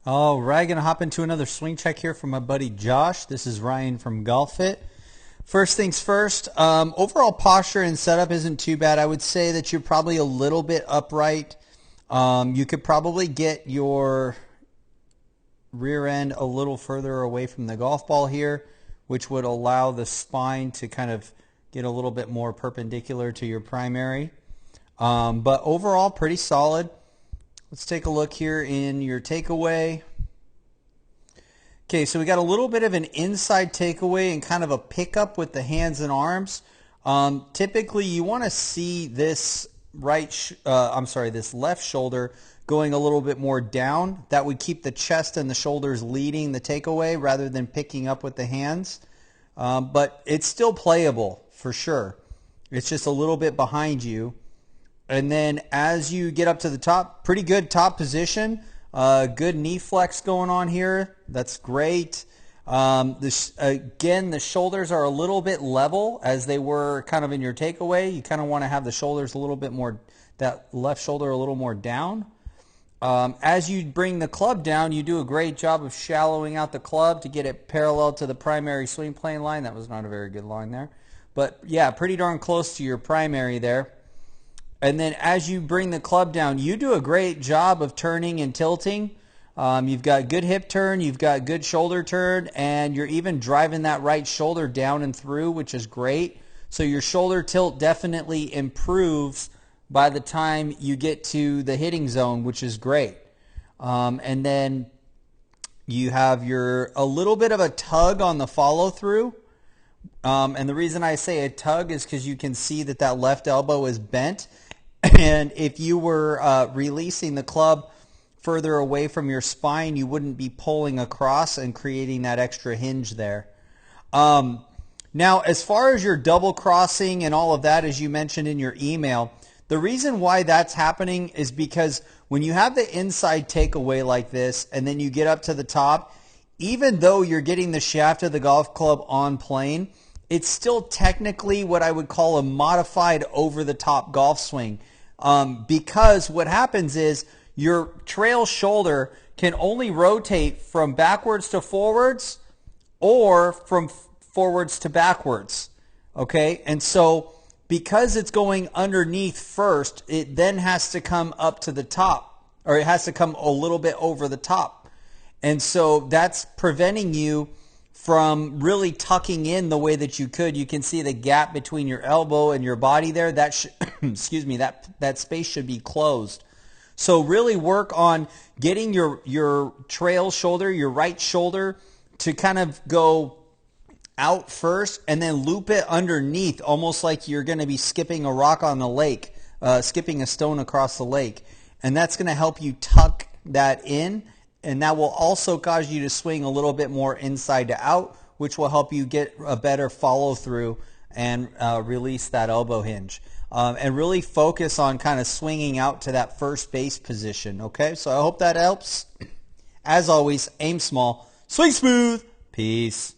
All right, gonna hop into another swing check here from my buddy Josh. This is Ryan from Golf Fit. First things first, overall posture and setup isn't too bad. I would say that you're probably a little bit upright. You could probably get your rear end a little further away from the golf ball here, which would allow the spine to kind of get a little bit more perpendicular to your primary. But overall, pretty solid. Let's take a look here in your takeaway. Okay, so we got a little bit of an inside takeaway and kind of a pickup with the hands and arms. Typically, you want to see this this left shoulder going a little bit more down. That would keep the chest and the shoulders leading the takeaway rather than picking up with the hands. But it's still playable for sure. It's just a little bit behind you. And then as you get up to the top, pretty good top position. Good knee flex going on here. That's great. Again, the shoulders are a little bit level as they were kind of in your takeaway. You kind of want to have the shoulders a little bit more, that left shoulder a little more down. As you bring the club down, you do a great job of shallowing out the club to get it parallel to the primary swing plane line. That was not a very good line there. But yeah, pretty darn close to your primary there. And then as you bring the club down, you do a great job of turning and tilting. You've got good hip turn, you've got good shoulder turn, and you're even driving that right shoulder down and through, which is great. So your shoulder tilt definitely improves by the time you get to the hitting zone, which is great. And then you have a little bit of a tug on the follow through. And the reason I say a tug is because you can see that that left elbow is bent. And if you were releasing the club further away from your spine, you wouldn't be pulling across and creating that extra hinge there. Now, as far as your double crossing and all of that, as you mentioned in your email, the reason why that's happening is because when you have the inside takeaway like this and then you get up to the top, even though you're getting the shaft of the golf club on plane, it's still technically what I would call a modified over-the-top golf swing. Because what happens is your trail shoulder can only rotate from backwards to forwards or from forwards to backwards. Okay? And so because it's going underneath first, it then has to come up to the top, or it has to come a little bit over the top. And so that's preventing you from really tucking in the way that you could. You can see the gap between your elbow and your body there. That excuse me, that space should be closed. So really work on getting your trail shoulder, your right shoulder, to kind of go out first and then loop it underneath, almost like you're going to be skipping a rock on the lake, skipping a stone across the lake. And that's going to help you tuck that in. And that will also cause you to swing a little bit more inside to out, which will help you get a better follow through and release that elbow hinge. And really focus on kind of swinging out to that first base position. Okay, so I hope that helps. As always, aim small, swing smooth. Peace.